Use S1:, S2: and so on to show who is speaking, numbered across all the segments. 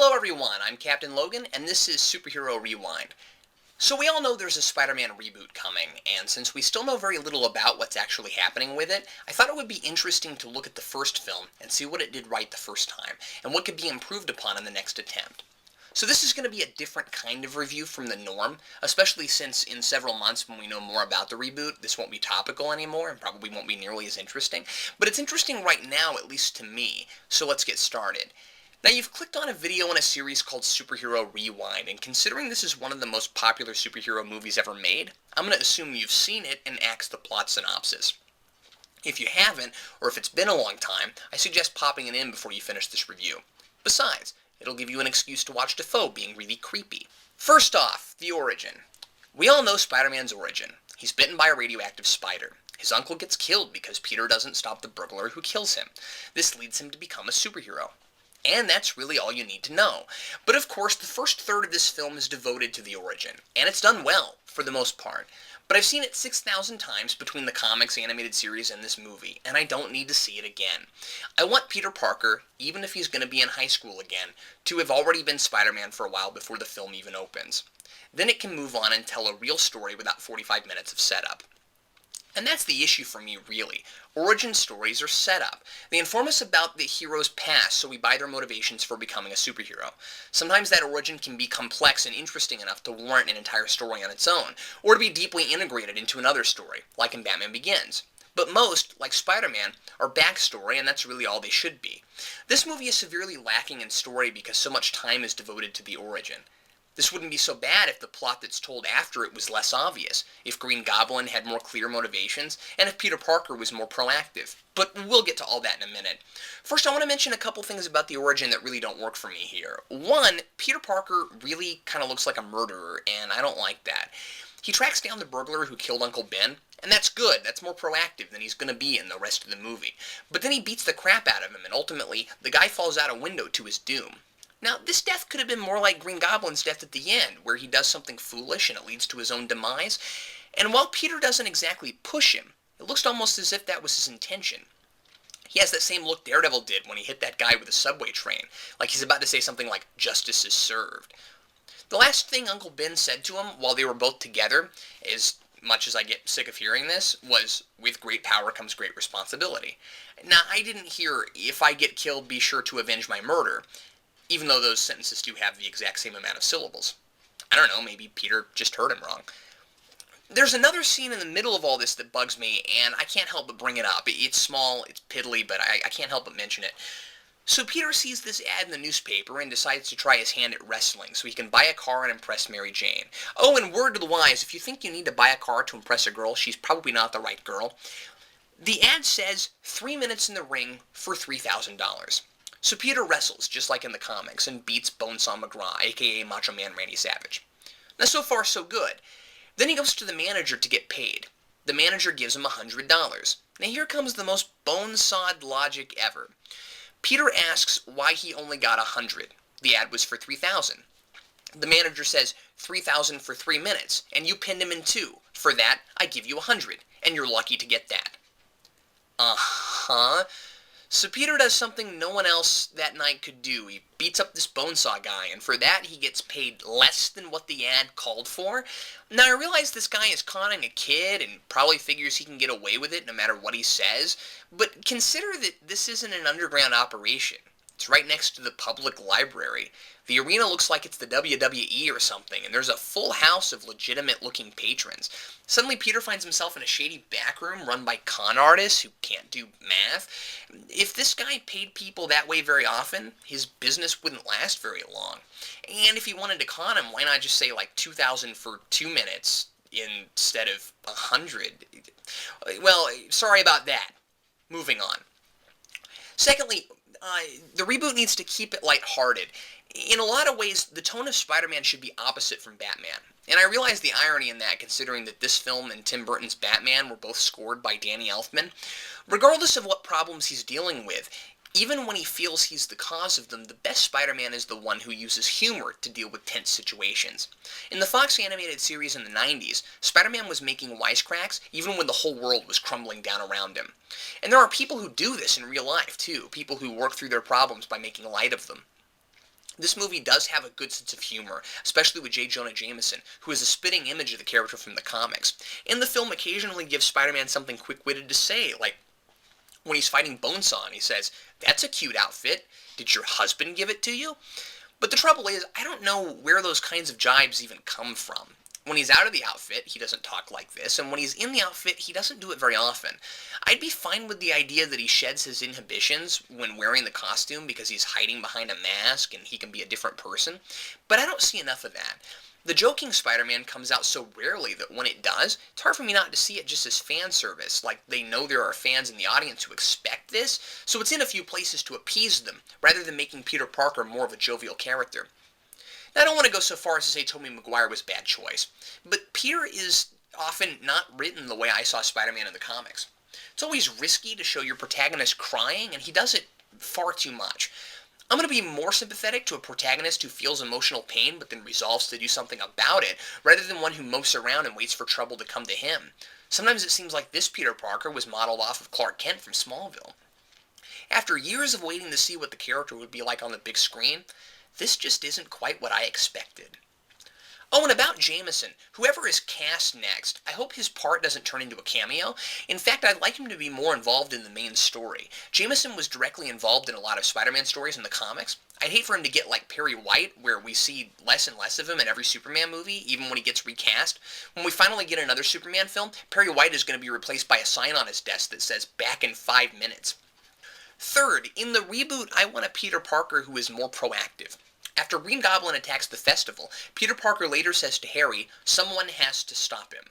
S1: Hello everyone, I'm Captain Logan, and this is Superhero Rewind. So we all know there's a Spider-Man reboot coming, and since we still know very little about what's actually happening with it, I thought it would be interesting to look at the first film and see what it did right the first time, and what could be improved upon in the next attempt. So this is going to be a different kind of review from the norm, especially since in several months when we know more about the reboot, this won't be topical anymore and probably won't be nearly as interesting. But it's interesting right now, at least to me, so let's get started. Now you've clicked on a video in a series called Superhero Rewind, and considering this is one of the most popular superhero movies ever made, I'm going to assume you've seen it and ask the plot synopsis. If you haven't, or if it's been a long time, I suggest popping it in before you finish this review. Besides, it'll give you an excuse to watch Dafoe being really creepy. First off, the origin. We all know Spider-Man's origin. He's bitten by a radioactive spider. His uncle gets killed because Peter doesn't stop the burglar who kills him. This leads him to become a superhero. And that's really all you need to know. But of course, the first third of this film is devoted to the origin, and it's done well, for the most part. But I've seen it 6,000 times between the comics, animated series, and this movie, and I don't need to see it again. I want Peter Parker, even if he's going to be in high school again, to have already been Spider-Man for a while before the film even opens. Then it can move on and tell a real story without 45 minutes of setup. And that's the issue for me, really. Origin stories are set up. They inform us about the hero's past, so we buy their motivations for becoming a superhero. Sometimes that origin can be complex and interesting enough to warrant an entire story on its own, or to be deeply integrated into another story, like in Batman Begins. But most, like Spider-Man, are backstory, and that's really all they should be. This movie is severely lacking in story because so much time is devoted to the origin. This wouldn't be so bad if the plot that's told after it was less obvious, if Green Goblin had more clear motivations, and if Peter Parker was more proactive. But we'll get to all that in a minute. First, I want to mention a couple things about the origin that really don't work for me here. One, Peter Parker really kind of looks like a murderer, and I don't like that. He tracks down the burglar who killed Uncle Ben, and that's good. That's more proactive than he's going to be in the rest of the movie. But then he beats the crap out of him, and ultimately, the guy falls out a window to his doom. Now, this death could have been more like Green Goblin's death at the end, where he does something foolish and it leads to his own demise. And while Peter doesn't exactly push him, it looks almost as if that was his intention. He has that same look Daredevil did when he hit that guy with a subway train, like he's about to say something like, "Justice is served." The last thing Uncle Ben said to him while they were both together, as much as I get sick of hearing this, was, "With great power comes great responsibility." Now, I didn't hear, "If I get killed, be sure to avenge my murder," even though those sentences do have the exact same amount of syllables. I don't know, maybe Peter just heard him wrong. There's another scene in the middle of all this that bugs me, and I can't help but bring it up. It's small, it's piddly, but I can't help but mention it. So Peter sees this ad in the newspaper and decides to try his hand at wrestling so he can buy a car and impress Mary Jane. Oh, and word to the wise, if you think you need to buy a car to impress a girl, she's probably not the right girl. The ad says 3 minutes in the ring for $3,000. So Peter wrestles, just like in the comics, and beats Bonesaw McGraw, aka Macho Man Randy Savage. Now, so far, so good. Then he goes to the manager to get paid. The manager gives him $100. Now here comes the most bone-sawed logic ever. Peter asks why he only got $100. The ad was for $3,000. The manager says, $3,000 for 3 minutes, and you pinned him in 2. For that, I give you $100, and you're lucky to get that. Uh-huh. So Peter does something no one else that night could do. He beats up this bonesaw guy, and for that he gets paid less than what the ad called for. Now, I realize this guy is conning a kid and probably figures he can get away with it no matter what he says, but consider that this isn't an underground operation. It's right next to the public library. The arena looks like it's the WWE or something, and there's a full house of legitimate-looking patrons. Suddenly, Peter finds himself in a shady back room run by con artists who can't do math. If this guy paid people that way very often, his business wouldn't last very long. And if he wanted to con him, why not just say, like, $2,000 for 2 minutes instead of $100? Well, sorry about that. Moving on. Secondly, the reboot needs to keep it lighthearted. In a lot of ways, the tone of Spider-Man should be opposite from Batman. And I realize the irony in that, considering that this film and Tim Burton's Batman were both scored by Danny Elfman. Regardless of what problems he's dealing with, even when he feels he's the cause of them, the best Spider-Man is the one who uses humor to deal with tense situations. In the Fox animated series in the 90s, Spider-Man was making wisecracks even when the whole world was crumbling down around him. And there are people who do this in real life, too, people who work through their problems by making light of them. This movie does have a good sense of humor, especially with J. Jonah Jameson, who is a spitting image of the character from the comics. And the film occasionally gives Spider-Man something quick-witted to say, like when he's fighting Bonesaw and he says, "That's a cute outfit. Did your husband give it to you?" But the trouble is, I don't know where those kinds of jibes even come from. When he's out of the outfit, he doesn't talk like this, and when he's in the outfit, he doesn't do it very often. I'd be fine with the idea that he sheds his inhibitions when wearing the costume because he's hiding behind a mask and he can be a different person, but I don't see enough of that. The joking Spider-Man comes out so rarely that when it does, it's hard for me not to see it just as fan service, like they know there are fans in the audience who expect this, so it's in a few places to appease them, rather than making Peter Parker more of a jovial character. Now, I don't want to go so far as to say Tobey McGuire was a bad choice, but Peter is often not written the way I saw Spider-Man in the comics. It's always risky to show your protagonist crying, and he does it far too much. I'm going to be more sympathetic to a protagonist who feels emotional pain but then resolves to do something about it, rather than one who mopes around and waits for trouble to come to him. Sometimes it seems like this Peter Parker was modeled off of Clark Kent from Smallville. After years of waiting to see what the character would be like on the big screen, this just isn't quite what I expected. Oh, and about Jameson, whoever is cast next, I hope his part doesn't turn into a cameo. In fact, I'd like him to be more involved in the main story. Jameson was directly involved in a lot of Spider-Man stories in the comics. I'd hate for him to get like Perry White, where we see less and less of him in every Superman movie, even when he gets recast. When we finally get another Superman film, Perry White is going to be replaced by a sign on his desk that says, "Back in 5 minutes." Third, in the reboot, I want a Peter Parker who is more proactive. After Green Goblin attacks the festival, Peter Parker later says to Harry, someone has to stop him.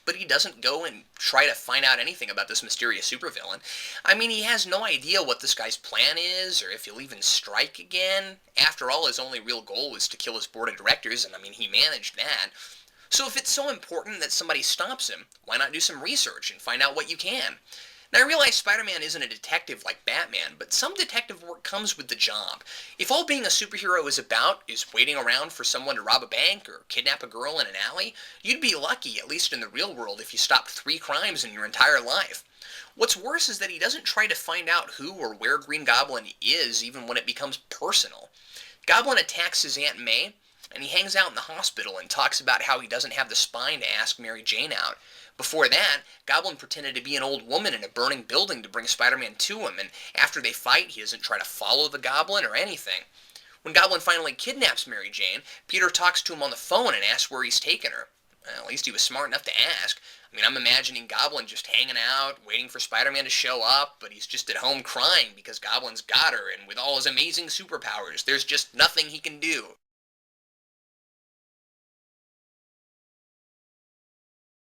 S1: But he doesn't go and try to find out anything about this mysterious supervillain. I mean, he has no idea what this guy's plan is, or if he'll even strike again. After all, his only real goal was to kill his board of directors, and I mean, he managed that. So if it's so important that somebody stops him, why not do some research and find out what you can? Now, I realize Spider-Man isn't a detective like Batman, but some detective work comes with the job. If all being a superhero is about is waiting around for someone to rob a bank or kidnap a girl in an alley, you'd be lucky, at least in the real world, if you stopped 3 crimes in your entire life. What's worse is that he doesn't try to find out who or where Green Goblin is, even when it becomes personal. Goblin attacks his Aunt May, and he hangs out in the hospital and talks about how he doesn't have the spine to ask Mary Jane out. Before that, Goblin pretended to be an old woman in a burning building to bring Spider-Man to him, and after they fight, he doesn't try to follow the Goblin or anything. When Goblin finally kidnaps Mary Jane, Peter talks to him on the phone and asks where he's taken her. Well, at least he was smart enough to ask. I mean, I'm imagining Goblin just hanging out, waiting for Spider-Man to show up, but he's just at home crying because Goblin's got her, and with all his amazing superpowers, there's just nothing he can do.